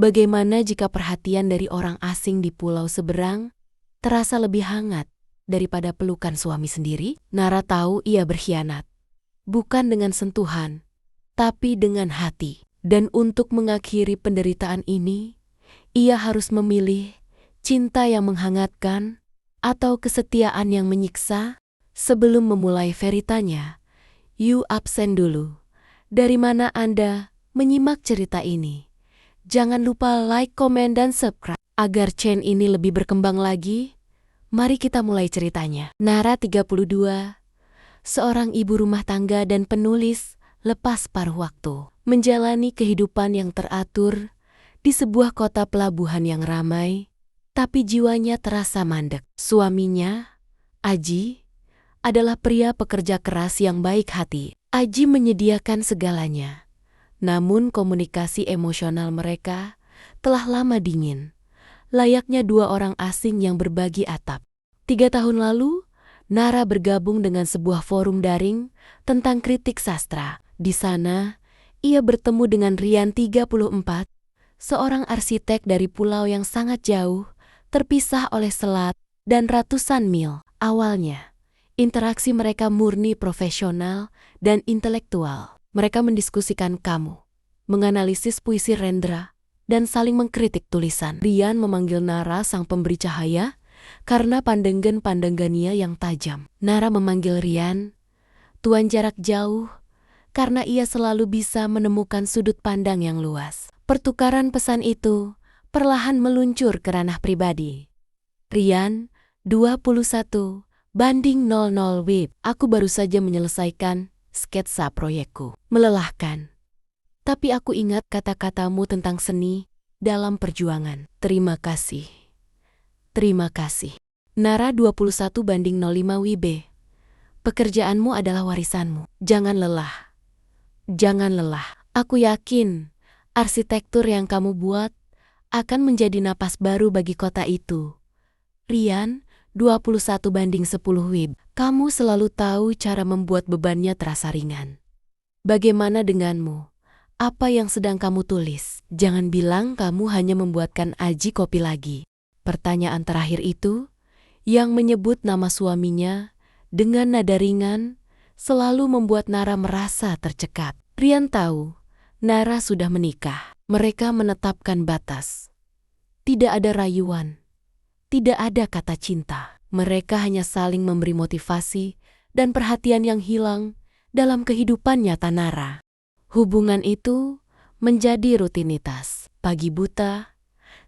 Bagaimana jika perhatian dari orang asing di pulau seberang terasa lebih hangat daripada pelukan suami sendiri? Nara tahu ia berkhianat. Bukan dengan sentuhan, tapi dengan hati. Dan untuk mengakhiri penderitaan ini, ia harus memilih cinta yang menghangatkan atau kesetiaan yang menyiksa. Sebelum memulai veritanya, you absen dulu. Dari mana Anda menyimak cerita ini? Jangan lupa like, komen, dan subscribe. Agar channel ini lebih berkembang lagi, mari kita mulai ceritanya. Nara 32, seorang ibu rumah tangga dan penulis lepas paruh waktu. Menjalani kehidupan yang teratur di sebuah kota pelabuhan yang ramai, tapi jiwanya terasa mandek. Suaminya, Aji, adalah pria pekerja keras yang baik hati. Aji menyediakan segalanya. Namun komunikasi emosional mereka telah lama dingin, layaknya dua orang asing yang berbagi atap. 3 tahun lalu, Nara bergabung dengan sebuah forum daring tentang kritik sastra. Di sana, ia bertemu dengan Rian 34, seorang arsitek dari pulau yang sangat jauh, terpisah oleh selat dan ratusan mil. Awalnya, interaksi mereka murni profesional dan intelektual. Mereka mendiskusikan kamu, menganalisis puisi Rendra, dan saling mengkritik tulisan. Rian memanggil Nara sang pemberi cahaya karena pandangan-pandangannya yang tajam. Nara memanggil Rian tuan jarak jauh karena ia selalu bisa menemukan sudut pandang yang luas. Pertukaran pesan itu perlahan meluncur ke ranah pribadi. Rian, 21, banding 00 WIB. Aku baru saja menyelesaikan sketsa proyekku. Melelahkan. Tapi aku ingat kata-katamu tentang seni dalam perjuangan. Terima kasih. Terima kasih. Nara 21 banding 05 WIB. Pekerjaanmu adalah warisanmu. Jangan lelah. Jangan lelah. Aku yakin arsitektur yang kamu buat akan menjadi napas baru bagi kota itu. Rian, 21 banding 10 WIB. Kamu selalu tahu cara membuat bebannya terasa ringan. Bagaimana denganmu? Apa yang sedang kamu tulis? Jangan bilang kamu hanya membuatkan Aji kopi lagi. Pertanyaan terakhir itu, yang menyebut nama suaminya dengan nada ringan, selalu membuat Nara merasa tercekat. Rian tahu, Nara sudah menikah. Mereka menetapkan batas. Tidak ada rayuan. Tidak ada kata cinta. Mereka hanya saling memberi motivasi dan perhatian yang hilang dalam kehidupan nyata Nara. Hubungan itu menjadi rutinitas. Pagi buta,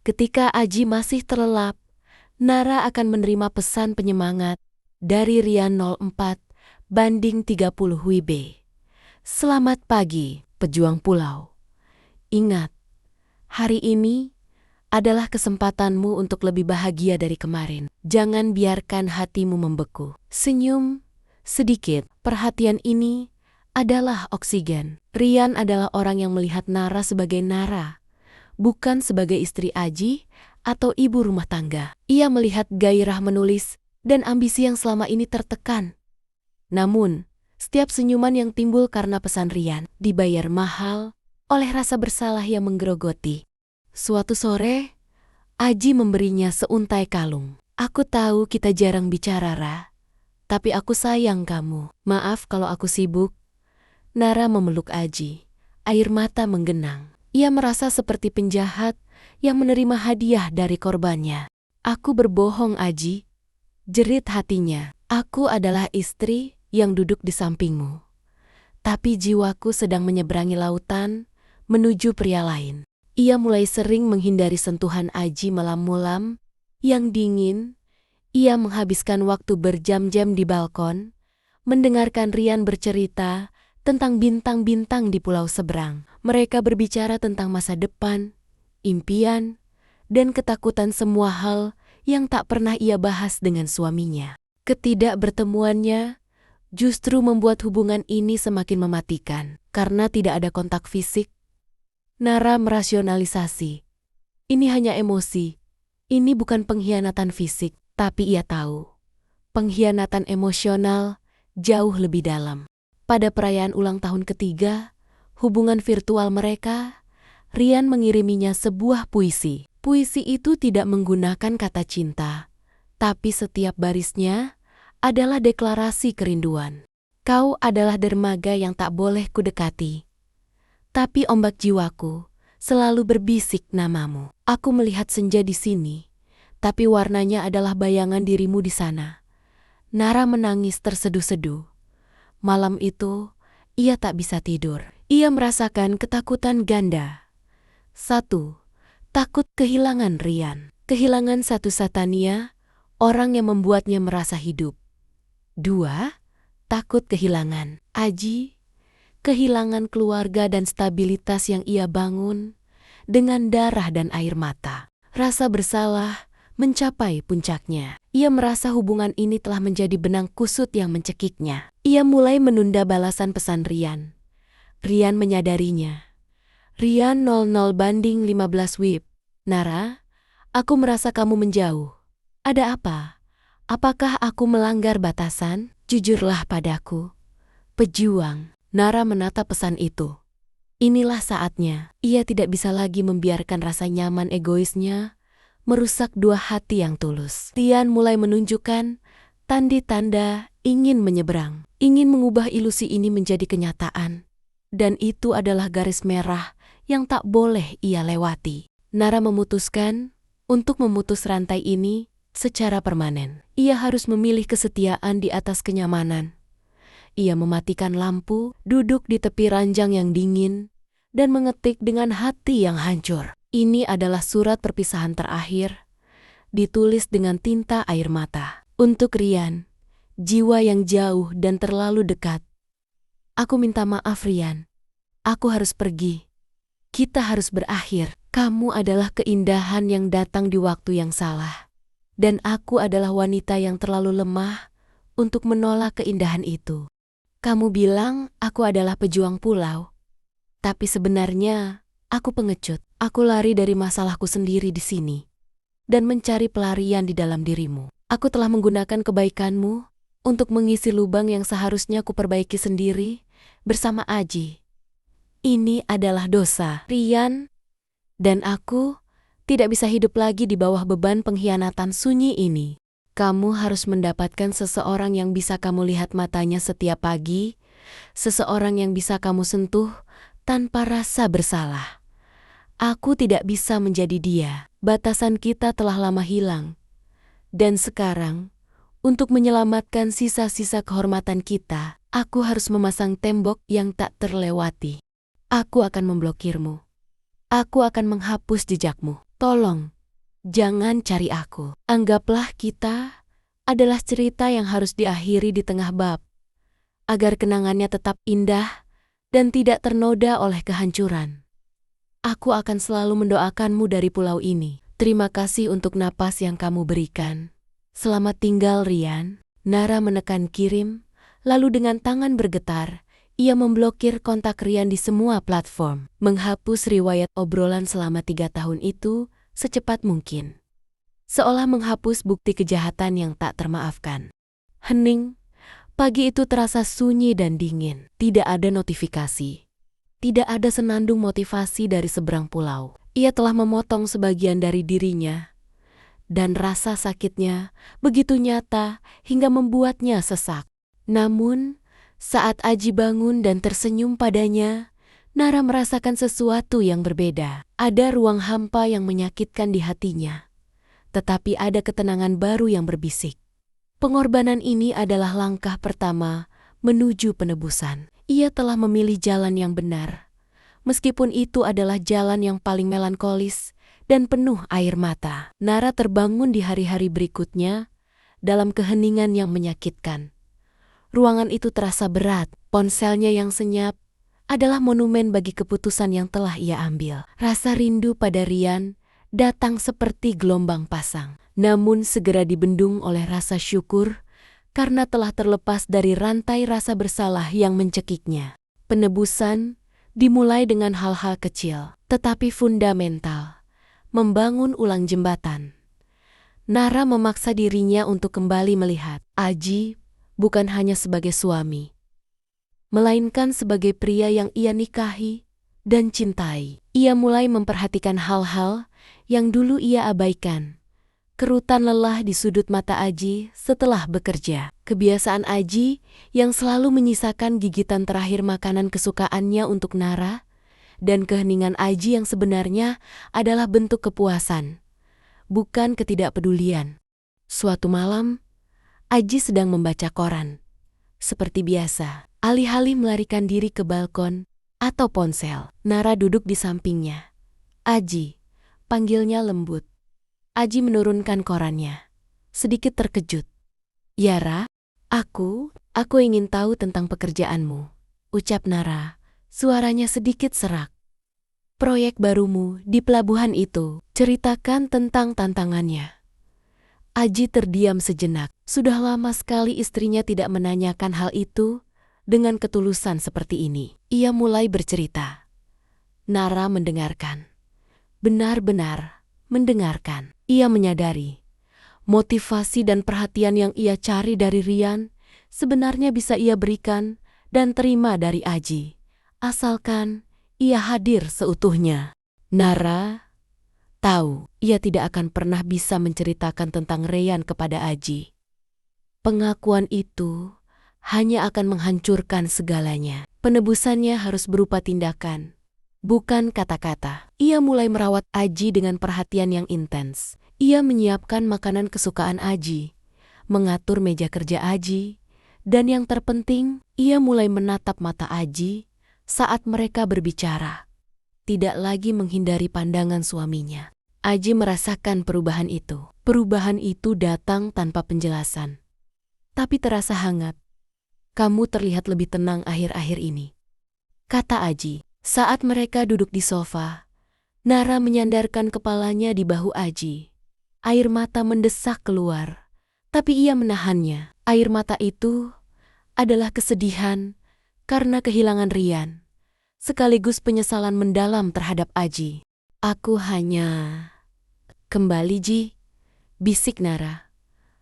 ketika Aji masih terlelap, Nara akan menerima pesan penyemangat dari Rian 04 banding 30 WIB. Selamat pagi, pejuang pulau. Ingat, hari ini adalah kesempatanmu untuk lebih bahagia dari kemarin. Jangan biarkan hatimu membeku. Senyum sedikit. Perhatian ini adalah oksigen. Rian adalah orang yang melihat Nara sebagai Nara, bukan sebagai istri Aji atau ibu rumah tangga. Ia melihat gairah menulis dan ambisi yang selama ini tertekan. Namun, setiap senyuman yang timbul karena pesan Rian dibayar mahal oleh rasa bersalah yang menggerogoti. Suatu sore, Aji memberinya seuntai kalung. Aku tahu kita jarang bicara, Ra. Tapi aku sayang kamu. Maaf kalau aku sibuk. Nara memeluk Aji. Air mata menggenang. Ia merasa seperti penjahat yang menerima hadiah dari korbannya. Aku berbohong, Aji. Jerit hatinya. Aku adalah istri yang duduk di sampingmu. Tapi jiwaku sedang menyeberangi lautan menuju pria lain. Ia mulai sering menghindari sentuhan Aji malam-malam yang dingin. Ia menghabiskan waktu berjam-jam di balkon, mendengarkan Rian bercerita tentang bintang-bintang di pulau seberang. Mereka berbicara tentang masa depan, impian, dan ketakutan, semua hal yang tak pernah ia bahas dengan suaminya. Ketidakbertemuannya justru membuat hubungan ini semakin mematikan. Karena tidak ada kontak fisik, Nara merasionalisasi. Ini hanya emosi. Ini bukan pengkhianatan fisik, tapi ia tahu. Pengkhianatan emosional jauh lebih dalam. Pada perayaan ulang tahun ketiga, hubungan virtual mereka Rian mengiriminya sebuah puisi. Puisi itu tidak menggunakan kata cinta, tapi setiap barisnya adalah deklarasi kerinduan. Kau adalah dermaga yang tak boleh kudekati, tapi ombak jiwaku selalu berbisik namamu. Aku melihat senja di sini, tapi warnanya adalah bayangan dirimu di sana. Nara menangis terseduh-seduh. Malam itu, ia tak bisa tidur. Ia merasakan ketakutan ganda. 1. Takut kehilangan Rian. Kehilangan satu Satania, orang yang membuatnya merasa hidup. 2. Takut kehilangan Aji, kehilangan keluarga dan stabilitas yang ia bangun dengan darah dan air mata. Rasa bersalah mencapai puncaknya. Ia merasa hubungan ini telah menjadi benang kusut yang mencekiknya. Ia mulai menunda balasan pesan Rian. Rian menyadarinya. Rian 00/15 WIB. Nara, aku merasa kamu menjauh. Ada apa? Apakah aku melanggar batasan? Jujurlah padaku. Pejuang. Nara menatap pesan itu. Inilah saatnya. Ia tidak bisa lagi membiarkan rasa nyaman egoisnya merusak dua hati yang tulus. Rian mulai menunjukkan tanda-tanda ingin menyeberang, ingin mengubah ilusi ini menjadi kenyataan. Dan itu adalah garis merah yang tak boleh ia lewati. Nara memutuskan untuk memutus rantai ini secara permanen. Ia harus memilih kesetiaan di atas kenyamanan. Ia mematikan lampu, duduk di tepi ranjang yang dingin, dan mengetik dengan hati yang hancur. Ini adalah surat perpisahan terakhir, ditulis dengan tinta air mata. Untuk Rian, jiwa yang jauh dan terlalu dekat. Aku minta maaf Rian. Aku harus pergi. Kita harus berakhir. Kamu adalah keindahan yang datang di waktu yang salah. Dan aku adalah wanita yang terlalu lemah untuk menolak keindahan itu. Kamu bilang aku adalah pejuang pulau. Tapi sebenarnya aku pengecut. Aku lari dari masalahku sendiri di sini. Dan mencari pelarian di dalam dirimu. Aku telah menggunakan kebaikanmu untuk mengisi lubang yang seharusnya ku perbaiki sendiri bersama Aji. Ini adalah dosa, Rian. Dan aku tidak bisa hidup lagi di bawah beban pengkhianatan sunyi ini. Kamu harus mendapatkan seseorang yang bisa kamu lihat matanya setiap pagi, seseorang yang bisa kamu sentuh tanpa rasa bersalah. Aku tidak bisa menjadi dia. Batasan kita telah lama hilang. Dan sekarang, untuk menyelamatkan sisa-sisa kehormatan kita, aku harus memasang tembok yang tak terlewati. Aku akan memblokirmu. Aku akan menghapus jejakmu. Tolong, jangan cari aku. Anggaplah kita adalah cerita yang harus diakhiri di tengah bab, agar kenangannya tetap indah dan tidak ternoda oleh kehancuran. Aku akan selalu mendoakanmu dari pulau ini. Terima kasih untuk napas yang kamu berikan. Selamat tinggal Rian. Nara menekan kirim, lalu dengan tangan bergetar, ia memblokir kontak Rian di semua platform, menghapus riwayat obrolan selama 3 tahun itu secepat mungkin. Seolah menghapus bukti kejahatan yang tak termaafkan. Hening, pagi itu terasa sunyi dan dingin. Tidak ada notifikasi. Tidak ada senandung motivasi dari seberang pulau. Ia telah memotong sebagian dari dirinya. Dan rasa sakitnya begitu nyata hingga membuatnya sesak. Namun, saat Aji bangun dan tersenyum padanya, Nara merasakan sesuatu yang berbeda. Ada ruang hampa yang menyakitkan di hatinya. Tetapi ada ketenangan baru yang berbisik. Pengorbanan ini adalah langkah pertama menuju penebusan. Ia telah memilih jalan yang benar. Meskipun itu adalah jalan yang paling melankolis dan penuh air mata. Nara terbangun di hari-hari berikutnya dalam keheningan yang menyakitkan. Ruangan itu terasa berat. Ponselnya yang senyap adalah monumen bagi keputusan yang telah ia ambil. Rasa rindu pada Rian datang seperti gelombang pasang. Namun segera dibendung oleh rasa syukur karena telah terlepas dari rantai rasa bersalah yang mencekiknya. Penebusan dimulai dengan hal-hal kecil, tetapi fundamental. Membangun ulang jembatan. Nara memaksa dirinya untuk kembali melihat Aji bukan hanya sebagai suami, melainkan sebagai pria yang ia nikahi dan cintai. Ia mulai memperhatikan hal-hal yang dulu ia abaikan. Kerutan lelah di sudut mata Aji setelah bekerja. Kebiasaan Aji yang selalu menyisakan gigitan terakhir makanan kesukaannya untuk Nara, dan keheningan Aji yang sebenarnya adalah bentuk kepuasan, bukan ketidakpedulian. Suatu malam, Aji sedang membaca koran. Seperti biasa, alih-alih melarikan diri ke balkon atau ponsel, Nara duduk di sampingnya. "Aji," panggilnya lembut. Aji menurunkan korannya, sedikit terkejut. "Yara, aku ingin tahu tentang pekerjaanmu," ucap Nara, suaranya sedikit serak. "Proyek barumu di pelabuhan itu, ceritakan tentang tantangannya." Aji terdiam sejenak. Sudah lama sekali istrinya tidak menanyakan hal itu dengan ketulusan seperti ini. Ia mulai bercerita. Nara mendengarkan. Benar-benar mendengarkan. Ia menyadari motivasi dan perhatian yang ia cari dari Rian sebenarnya bisa ia berikan dan terima dari Aji, asalkan ia hadir seutuhnya. Nara tahu ia tidak akan pernah bisa menceritakan tentang Rian kepada Aji. Pengakuan itu hanya akan menghancurkan segalanya. Penebusannya harus berupa tindakan, bukan kata-kata. Ia mulai merawat Aji dengan perhatian yang intens. Ia menyiapkan makanan kesukaan Aji, mengatur meja kerja Aji, dan yang terpenting, ia mulai menatap mata Aji saat mereka berbicara. Tidak lagi menghindari pandangan suaminya. Aji merasakan perubahan itu. Perubahan itu datang tanpa penjelasan, tapi terasa hangat. "Kamu terlihat lebih tenang akhir-akhir ini," kata Aji. Saat mereka duduk di sofa, Nara menyandarkan kepalanya di bahu Aji. Air mata mendesak keluar, tapi ia menahannya. Air mata itu adalah kesedihan karena kehilangan Rian, sekaligus penyesalan mendalam terhadap Aji. "Aku hanya kembali, Ji," bisik Nara.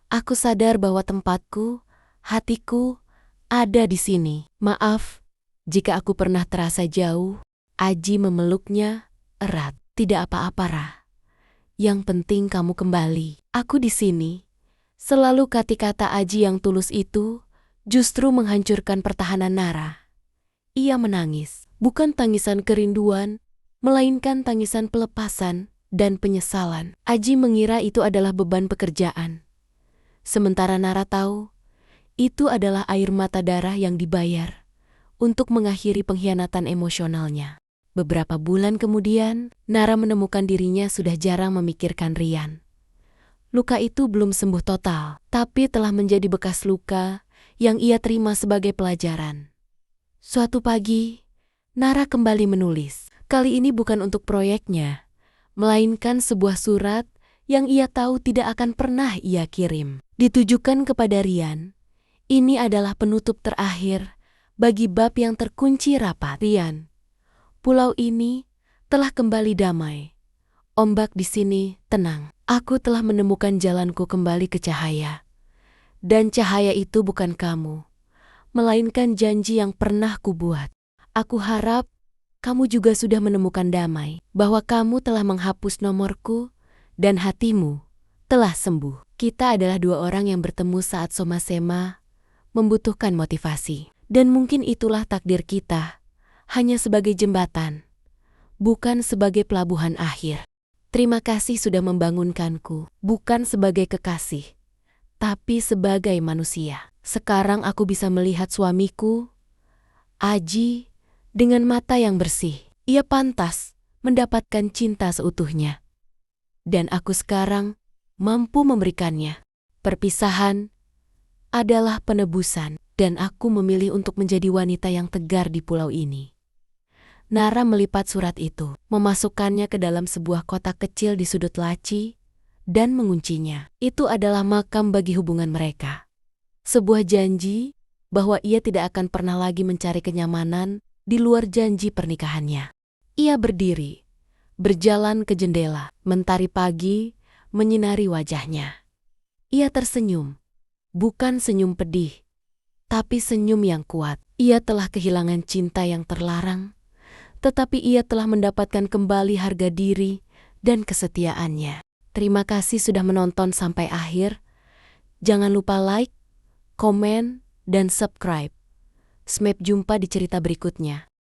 "Aku sadar bahwa tempatku, hatiku, ada di sini. Maaf jika aku pernah terasa jauh." Aji memeluknya erat. "Tidak apa-apa, Ra. Yang penting kamu kembali. Aku di sini." Selalu kata-kata Aji yang tulus itu justru menghancurkan pertahanan Nara. Ia menangis, bukan tangisan kerinduan, melainkan tangisan pelepasan dan penyesalan. Aji mengira itu adalah beban pekerjaan. Sementara Nara tahu, itu adalah air mata darah yang dibayar untuk mengakhiri pengkhianatan emosionalnya. Beberapa bulan kemudian, Nara menemukan dirinya sudah jarang memikirkan Rian. Luka itu belum sembuh total, tapi telah menjadi bekas luka yang ia terima sebagai pelajaran. Suatu pagi, Nara kembali menulis. Kali ini bukan untuk proyeknya, melainkan sebuah surat yang ia tahu tidak akan pernah ia kirim. Ditujukan kepada Rian. Ini adalah penutup terakhir bagi bab yang terkunci rapat. "Rian, pulau ini telah kembali damai. Ombak di sini tenang. Aku telah menemukan jalanku kembali ke cahaya. Dan cahaya itu bukan kamu, melainkan janji yang pernah kubuat. Aku harap kamu juga sudah menemukan damai, bahwa kamu telah menghapus nomorku dan hatimu telah sembuh." Kita adalah dua orang yang bertemu saat Somasema membutuhkan motivasi. Dan mungkin itulah takdir kita, hanya sebagai jembatan, bukan sebagai pelabuhan akhir. Terima kasih sudah membangunkanku, bukan sebagai kekasih, tapi sebagai manusia. Sekarang aku bisa melihat suamiku, Aji, dengan mata yang bersih. Ia pantas mendapatkan cinta seutuhnya. Dan aku sekarang mampu memberikannya. Perpisahan adalah penebusan, dan aku memilih untuk menjadi wanita yang tegar di pulau ini. Nara melipat surat itu, memasukkannya ke dalam sebuah kotak kecil di sudut laci, dan menguncinya. Itu adalah makam bagi hubungan mereka. Sebuah janji bahwa ia tidak akan pernah lagi mencari kenyamanan di luar janji pernikahannya. Ia berdiri, berjalan ke jendela. Mentari pagi menyinari wajahnya. Ia tersenyum, bukan senyum pedih, tapi senyum yang kuat. Ia telah kehilangan cinta yang terlarang, tetapi ia telah mendapatkan kembali harga diri dan kesetiaannya. Terima kasih sudah menonton sampai akhir. Jangan lupa like, komen, dan subscribe. Sampai jumpa di cerita berikutnya.